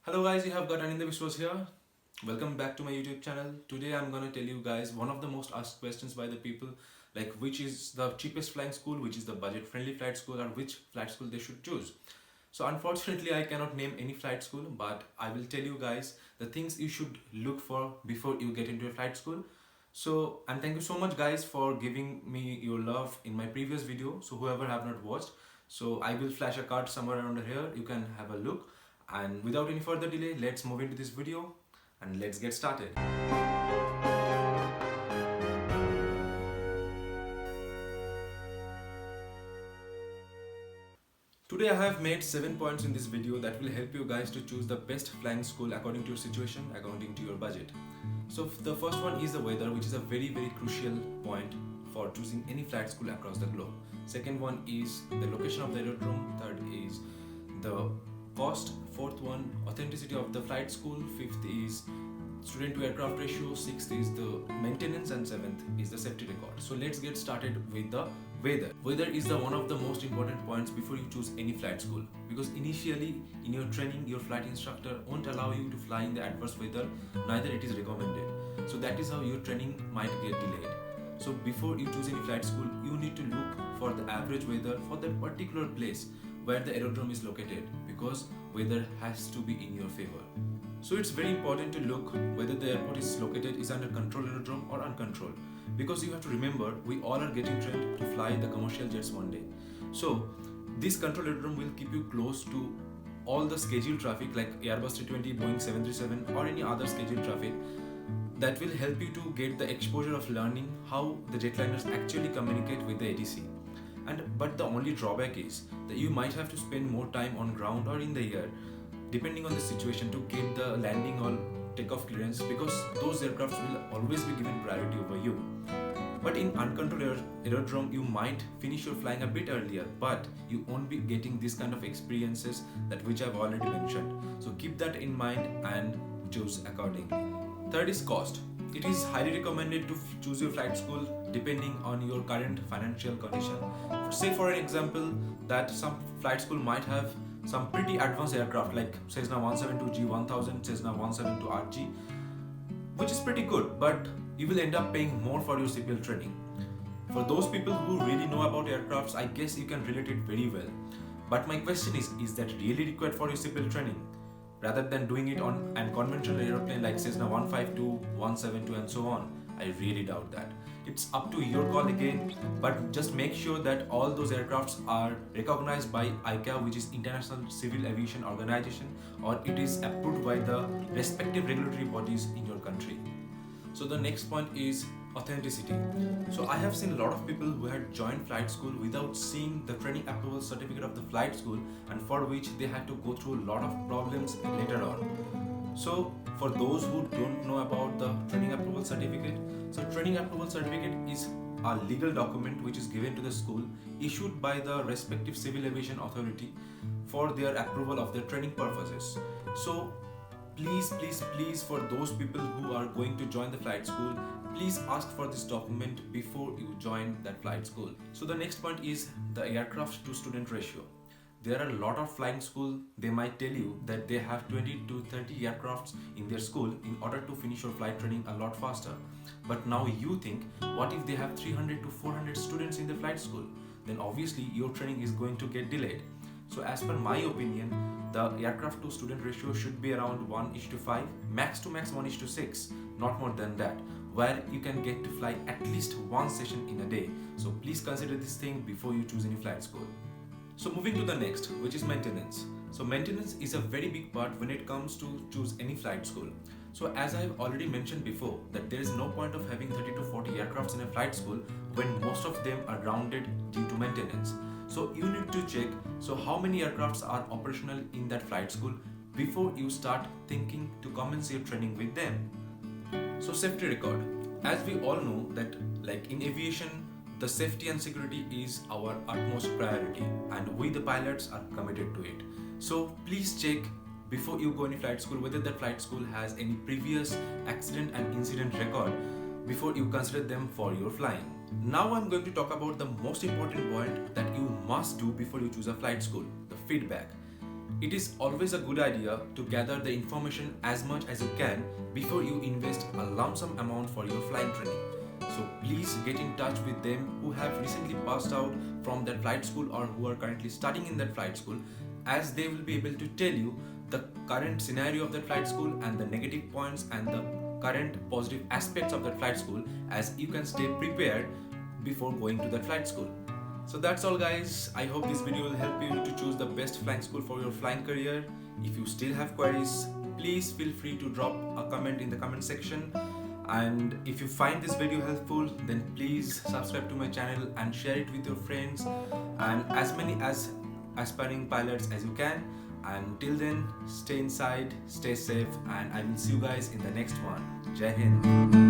Hello guys, you have got Anindya Vishwas here. Welcome back to my YouTube channel. Today I'm gonna tell you guys one of the most asked questions by the people, like which is the cheapest flying school, which is the budget friendly flight school, or which flight school they should choose. So unfortunately I cannot name any flight school, but I will tell you guys the things you should look for before you get into a flight school. So, and thank you so much guys for giving me your love in my previous video. So whoever have not watched, so I will flash a card somewhere around here, you can have a look. And without any further delay, let's move into this video and let's get started. Today I have made 7 points in this video that will help you guys to choose the best flying school according to your situation, according to your budget. So the first one is the weather, which is a very crucial point for choosing any flight school across the globe. Second one is the location of the aerodrome. Third is the cost. Fourth one, authenticity of the flight school. Fifth is student to aircraft ratio. Sixth is the maintenance, and seventh is the safety record. So let's get started with the weather. Weather is the one of the most important points before you choose any flight school, because initially in your training your flight instructor won't allow you to fly in the adverse weather, neither it is recommended. So that is how your training might get delayed. So before you choose any flight school, you need to look for the average weather for that particular place where the aerodrome is located, because weather has to be in your favor. So it's very important to look whether the airport is located is under controlled aerodrome or uncontrolled, because you have to remember we all are getting trained to fly the commercial jets one day. So this controlled aerodrome will keep you close to all the scheduled traffic like Airbus 320, Boeing 737 or any other scheduled traffic. That will help you to get the exposure of learning how the jetliners actually communicate with the ATC. But the only drawback is that you might have to spend more time on ground or in the air, depending on the situation, to get the landing or takeoff clearance, because those aircrafts will always be given priority over you. But in uncontrolled aerodrome, you might finish your flying a bit earlier, but you won't be getting this kind of experiences that which I've already mentioned. So keep that in mind and choose accordingly. Third is cost. It is highly recommended to choose your flight school depending on your current financial condition. Say for an example that some flight school might have some pretty advanced aircraft like Cessna 172G, 1000, Cessna 172RG, which is pretty good, but you will end up paying more for your CPL training. For those people who really know about aircrafts, I guess you can relate it very well. But my question is that really required for your CPL training? Rather than doing it on an conventional aeroplane like Cessna 152, 172 and so on, I really doubt that. It's up to your call again, but just make sure that all those aircrafts are recognized by ICAO, which is International Civil Aviation Organization, or it is approved by the respective regulatory bodies in your country. So the next point is authenticity. So I have seen a lot of people who had joined flight school without seeing the training approval certificate of the flight school, and for which they had to go through a lot of problems later on. So for those who don't know about the training approval certificate, so training approval certificate is a legal document which is given to the school, issued by the respective civil aviation authority for their approval of their training purposes. So please, for those people who are going to join the flight school, please ask for this document before you join that flight school. So the next point is the aircraft to student ratio. There are a lot of flying schools, they might tell you that they have 20 to 30 aircrafts in their school in order to finish your flight training a lot faster. But now you think, what if they have 300 to 400 students in the flight school? Then obviously your training is going to get delayed. So as per my opinion, the aircraft to student ratio should be around 1:5, max to max 1:6, not more than that, where you can get to fly at least one session in a day. So please consider this thing before you choose any flight school. So moving to the next, which is maintenance. So maintenance is a very big part when it comes to choose any flight school. So as I've already mentioned before, that there is no point of having 30 to 40 aircrafts in a flight school when most of them are grounded due to maintenance. So you need to check how many aircrafts are operational in that flight school before you start thinking to commence your training with them. So safety record. As we all know that like in aviation, the safety and security is our utmost priority, and we the pilots are committed to it. So please check before you go any flight school whether that flight school has any previous accident and incident record before you consider them for your flying. Now I'm going to talk about the most important point that you must do before you choose a flight school, the feedback. It is always a good idea to gather the information as much as you can before you invest a lump sum amount for your flying training. So please get in touch with them who have recently passed out from that flight school or who are currently studying in that flight school, as they will be able to tell you the current scenario of that flight school and the negative points and the current positive aspects of that flight school, as you can stay prepared before going to that flight school. So that's all guys, I hope this video will help you to choose the best flying school for your flying career. If you still have queries, please feel free to drop a comment in the comment section, and if you find this video helpful, then please subscribe to my channel and share it with your friends and as many as aspiring pilots as you can. And till then, stay inside, stay safe, and I will see you guys in the next one. Jai Hind.